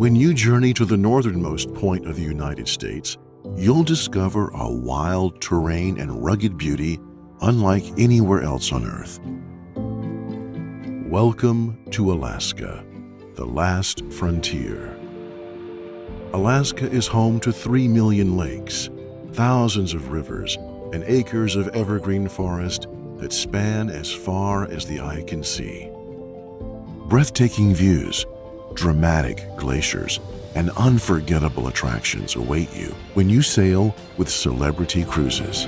When you journey to the northernmost point of the United States, you'll discover a wild terrain and rugged beauty unlike anywhere else on Earth. Welcome to Alaska, the last frontier. Alaska is home to 3 million lakes, thousands of rivers, and acres of evergreen forest that span as far as the eye can see. Breathtaking views, dramatic glaciers, and unforgettable attractions await you when you sail with Celebrity Cruises.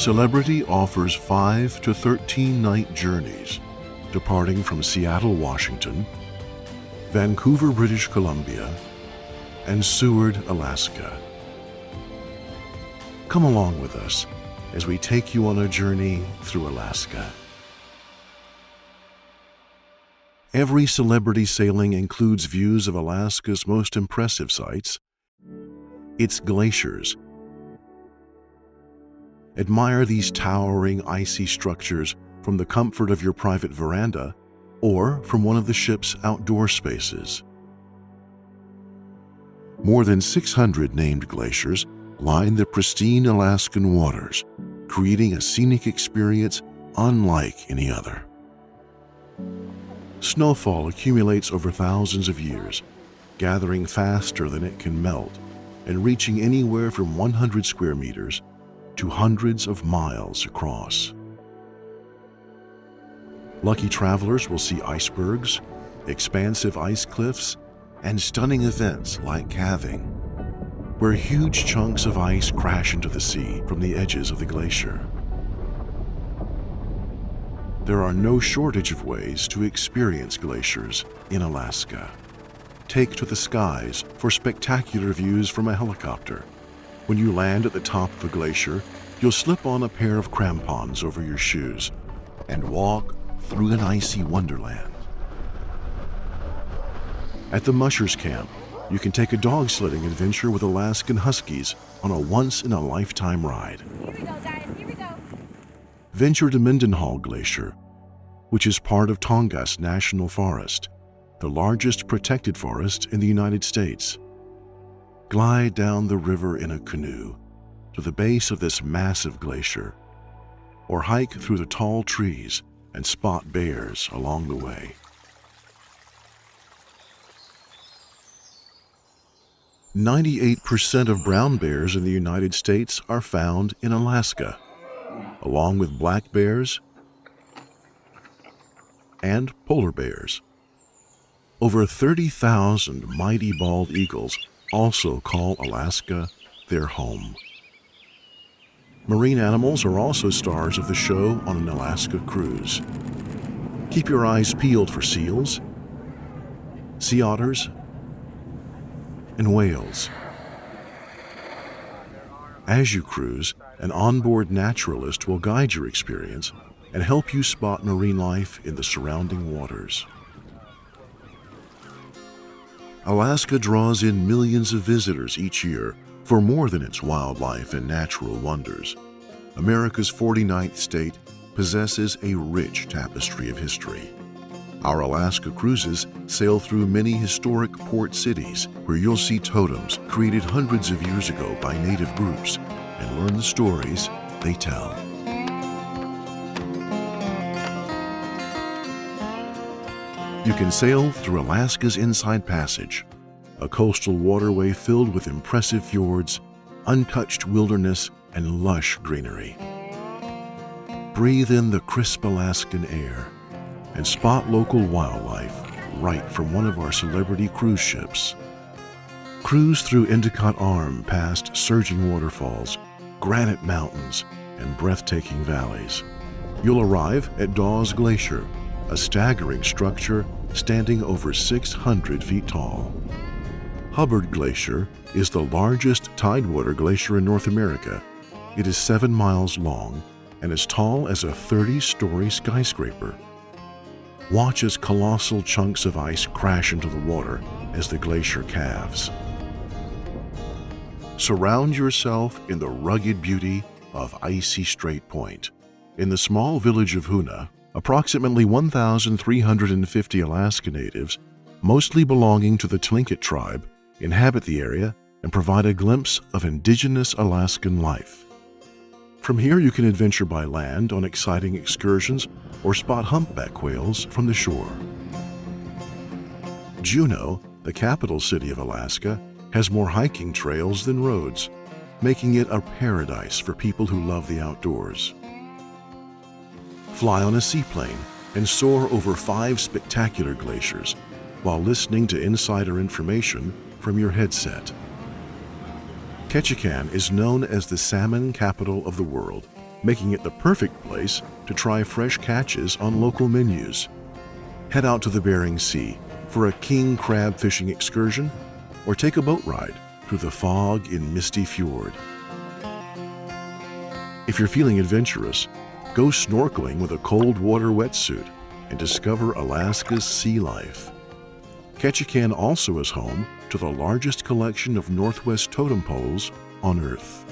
Celebrity offers 5 to 13-night journeys, departing from Seattle, Washington, Vancouver, British Columbia, and Seward, Alaska. Come along with us as we take you on a journey through Alaska. Every Celebrity sailing includes views of Alaska's most impressive sights, its glaciers. Admire these towering icy structures from the comfort of your private veranda or from one of the ship's outdoor spaces. More than 600 named glaciers line the pristine Alaskan waters, creating a scenic experience unlike any other. Snowfall accumulates over thousands of years, gathering faster than it can melt and reaching anywhere from 100 square meters to hundreds of miles across. Lucky travelers will see icebergs, expansive ice cliffs, and stunning events like calving, where huge chunks of ice crash into the sea from the edges of the glacier. There are no shortage of ways to experience glaciers in Alaska. Take to the skies for spectacular views from a helicopter. When you land at the top of a glacier, you'll slip on a pair of crampons over your shoes and walk through an icy wonderland. At the Mushers Camp, you can take a dog sledding adventure with Alaskan Huskies on a once-in-a-lifetime ride. Here we go, guys. Here we go. Venture to Mendenhall Glacier, which is part of Tongass National Forest, the largest protected forest in the United States. Glide down the river in a canoe to the base of this massive glacier, or hike through the tall trees and spot bears along the way. 98% of brown bears in the United States are found in Alaska, along with black bears and polar bears. Over 30,000 mighty bald eagles also call Alaska their home. Marine animals are also stars of the show on an Alaska cruise. Keep your eyes peeled for seals, sea otters, and whales. As you cruise, an onboard naturalist will guide your experience and help you spot marine life in the surrounding waters. Alaska draws in millions of visitors each year for more than its wildlife and natural wonders. America's 49th state possesses a rich tapestry of history. Our Alaska cruises sail through many historic port cities where you'll see totems created hundreds of years ago by native groups and learn the stories they tell. You can sail through Alaska's Inside Passage, a coastal waterway filled with impressive fjords, untouched wilderness, and lush greenery. Breathe in the crisp Alaskan air and spot local wildlife right from one of our Celebrity cruise ships. Cruise through Endicott Arm past surging waterfalls, granite mountains, and breathtaking valleys. You'll arrive at Dawes Glacier, a staggering structure standing over 600 feet tall. Hubbard Glacier is the largest tidewater glacier in North America. It is 7 miles long and as tall as a 30-story skyscraper. Watch as colossal chunks of ice crash into the water as the glacier calves. Surround yourself in the rugged beauty of icy Strait Point. In the small village of Hoonah, Approximately 1,350 Alaska Natives, mostly belonging to the Tlingit tribe, inhabit the area and provide a glimpse of indigenous Alaskan life. From here you can adventure by land on exciting excursions or spot humpback whales from the shore. Juneau, the capital city of Alaska, has more hiking trails than roads, making it a paradise for people who love the outdoors. Fly on a seaplane and soar over 5 spectacular glaciers while listening to insider information from your headset. Ketchikan is known as the salmon capital of the world, making it the perfect place to try fresh catches on local menus. Head out to the Bering Sea for a king crab fishing excursion or take a boat ride through the fog in Misty Fjord. If you're feeling adventurous, go snorkeling with a cold water wetsuit and discover Alaska's sea life. Ketchikan also is home to the largest collection of Northwest totem poles on Earth.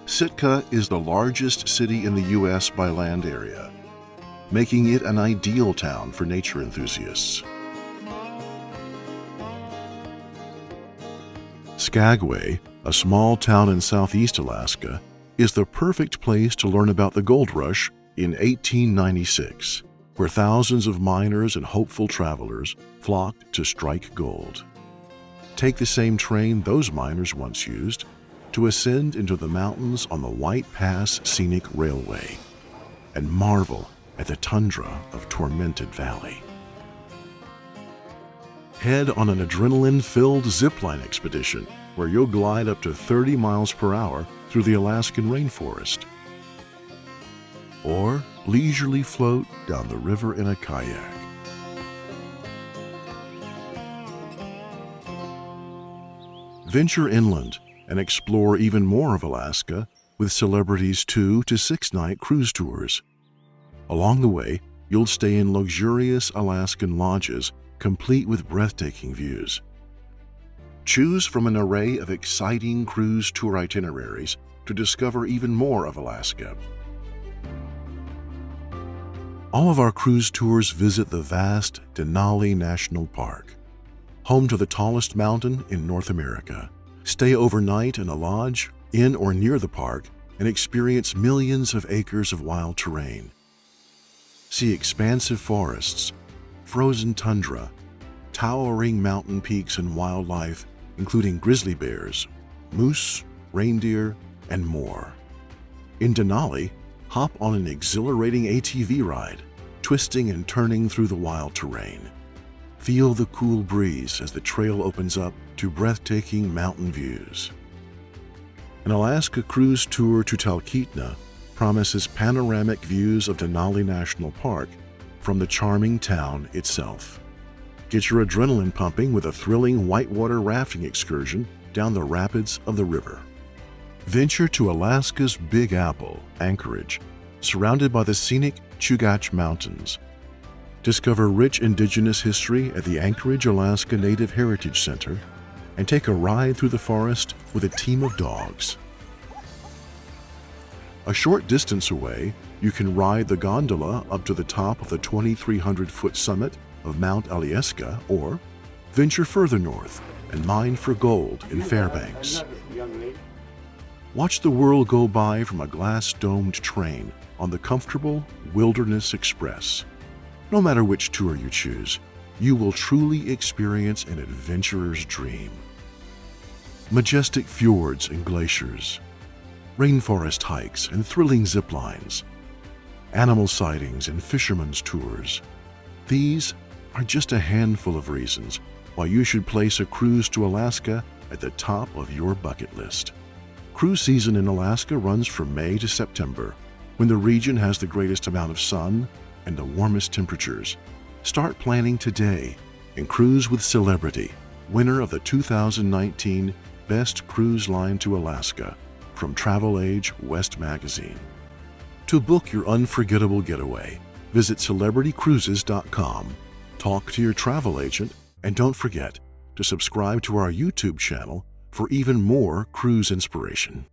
Sitka is the largest city in the U.S. by land area, making it an ideal town for nature enthusiasts. Skagway, a small town in southeast Alaska, is the perfect place to learn about the gold rush in 1896, where thousands of miners and hopeful travelers flocked to strike gold. Take the same train those miners once used to ascend into the mountains on the White Pass Scenic Railway and marvel at the tundra of Tormented Valley. Head on an adrenaline-filled zipline expedition where you'll glide up to 30 miles per hour through the Alaskan rainforest. Or leisurely float down the river in a kayak. Venture inland and explore even more of Alaska with Celebrity's 2 to 6 night cruise tours. Along the way, you'll stay in luxurious Alaskan lodges complete with breathtaking views. Choose from an array of exciting cruise tour itineraries to discover even more of Alaska. All of our cruise tours visit the vast Denali National Park, home to the tallest mountain in North America. Stay overnight in a lodge in or near the park and experience millions of acres of wild terrain. See expansive forests, frozen tundra, towering mountain peaks and wildlife, including grizzly bears, moose, reindeer, and more. In Denali, hop on an exhilarating ATV ride, twisting and turning through the wild terrain. Feel the cool breeze as the trail opens up to breathtaking mountain views. An Alaska cruise tour to Talkeetna promises panoramic views of Denali National Park from the charming town itself. Get your adrenaline pumping with a thrilling whitewater rafting excursion down the rapids of the river. Venture to Alaska's Big Apple, Anchorage, surrounded by the scenic Chugach Mountains. Discover rich indigenous history at the Anchorage, Alaska Native Heritage Center and take a ride through the forest with a team of dogs. A short distance away, you can ride the gondola up to the top of the 2,300-foot summit of Mount Alyeska, or venture further north and mine for gold in Fairbanks. Watch the world go by from a glass-domed train on the comfortable Wilderness Express. No matter which tour you choose, you will truly experience an adventurer's dream. Majestic fjords and glaciers, rainforest hikes and thrilling zip lines, animal sightings and fishermen's tours. These are just a handful of reasons why you should place a cruise to Alaska at the top of your bucket list. Cruise season in Alaska runs from May to September, when the region has the greatest amount of sun and the warmest temperatures. Start planning today and cruise with Celebrity, winner of the 2019 Best Cruise Line to Alaska from Travel Age West Magazine. To book your unforgettable getaway, visit celebritycruises.com, talk to your travel agent, and don't forget to subscribe to our YouTube channel for even more cruise inspiration.